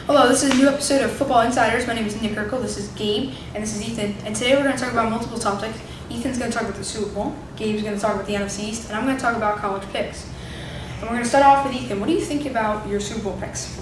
Hello, this is a new episode of Football Insiders. My name is Nick Urkel, this is Gabe, and this is Ethan. And today we're going to talk about multiple topics. Ethan's going to talk about the Super Bowl, Gabe's going to talk about the NFC East, and I'm going to talk about college picks. And we're going to start off with Ethan. What do you think about your Super Bowl picks?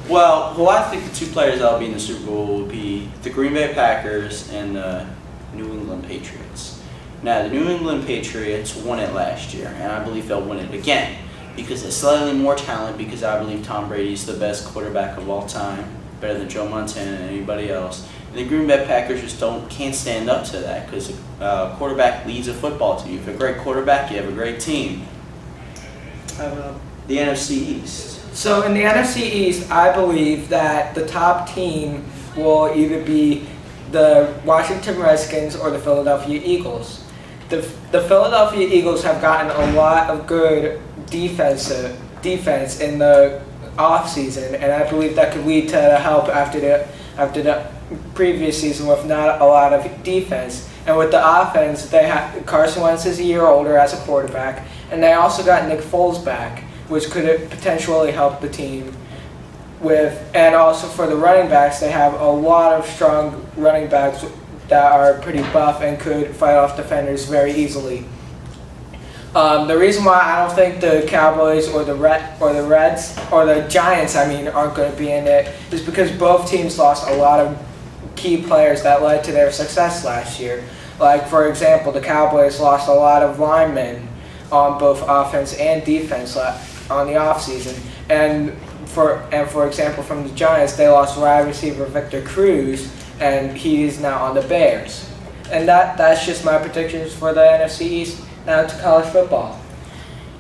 Well, I think the two players that will be in the Super Bowl will be the Green Bay Packers and the New England Patriots. Now, the New England Patriots won it last year, and I believe they'll win it again because they're slightly more talent, because I believe Tom Brady is the best quarterback of all time, better than Joe Montana and anybody else. And the Green Bay Packers just can't stand up to that, because a quarterback leads a football team. If you're a great quarterback, you have a great team. The NFC East. So in the NFC East, I believe that the top team will either be the Washington Redskins or the Philadelphia Eagles. The Philadelphia Eagles have gotten a lot of good defense in the offseason, and I believe that could lead to help after the previous season with not a lot of defense. And with the offense, they have Carson Wentz is a year older as a quarterback, and they also got Nick Foles back, which could potentially help the team and also for the running backs, they have a lot of strong running backs that are pretty buff and could fight off defenders very easily. The reason why I don't think the Cowboys or the Giants, aren't going to be in it is because both teams lost a lot of key players that led to their success last year. Like, for example, the Cowboys lost a lot of linemen on both offense and defense on the offseason. And for example, from the Giants, they lost wide receiver Victor Cruz, and he's now on the Bears. And that's just my predictions for the NFC East. Now to college football.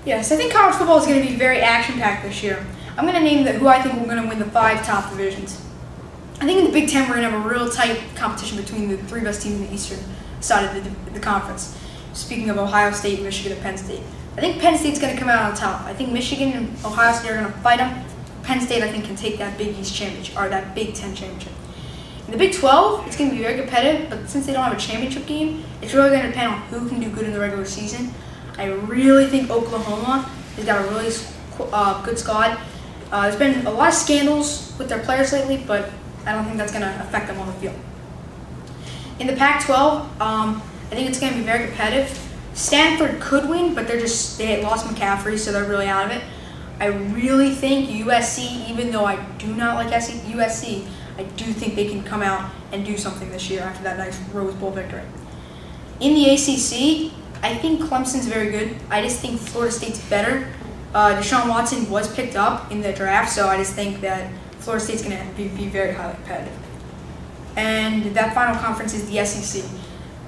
Yes, I think college football is going to be very action-packed this year. I'm going to name who I think we're going to win the 5 top divisions. I think in the Big Ten we're going to have a real tight competition between the 3 best teams in the eastern side of the conference. Speaking of Ohio State, Michigan, and Penn State. I think Penn State's going to come out on top. I think Michigan and Ohio State are going to fight them. Penn State, I think, can take that Big East championship, or that Big Ten championship. In the Big 12, it's going to be very competitive, but since they don't have a championship game, it's really going to depend on who can do good in the regular season. I really think Oklahoma has got a really good squad. There's been a lot of scandals with their players lately, but I don't think that's going to affect them on the field. In the Pac-12, I think it's going to be very competitive. Stanford could win, but they lost McCaffrey, so they're really out of it. I really think USC, even though I do not like USC, I do think they can come out and do something this year after that nice Rose Bowl victory. In the ACC, I think Clemson's very good. I just think Florida State's better. Deshaun Watson was picked up in the draft, so I just think that Florida State's going to be very highly competitive. And that final conference is the SEC.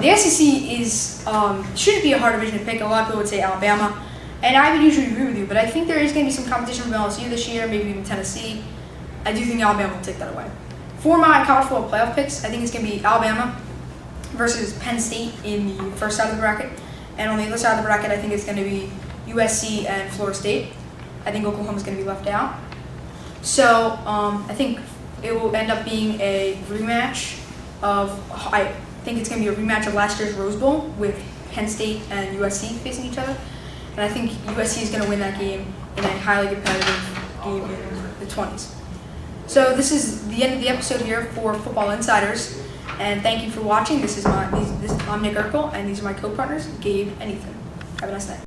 The SEC shouldn't be a hard division to pick. A lot of people would say Alabama, and I would usually agree with you, but I think there is going to be some competition from LSU this year, maybe even Tennessee. I do think Alabama will take that away. For my college football playoff picks, I think it's going to be Alabama versus Penn State in the first side of the bracket. And on the other side of the bracket, I think it's going to be USC and Florida State. I think Oklahoma's going to be left out. So I think it will end up being a rematch I think it's going to be a rematch of last year's Rose Bowl with Penn State and USC facing each other. And I think USC is going to win that game in a highly competitive game in the 20s. So this is the end of the episode here for Football Insiders. And thank you for watching. I'm Nick Urkel, and these are my co-partners, Gabe and Ethan. Have a nice night.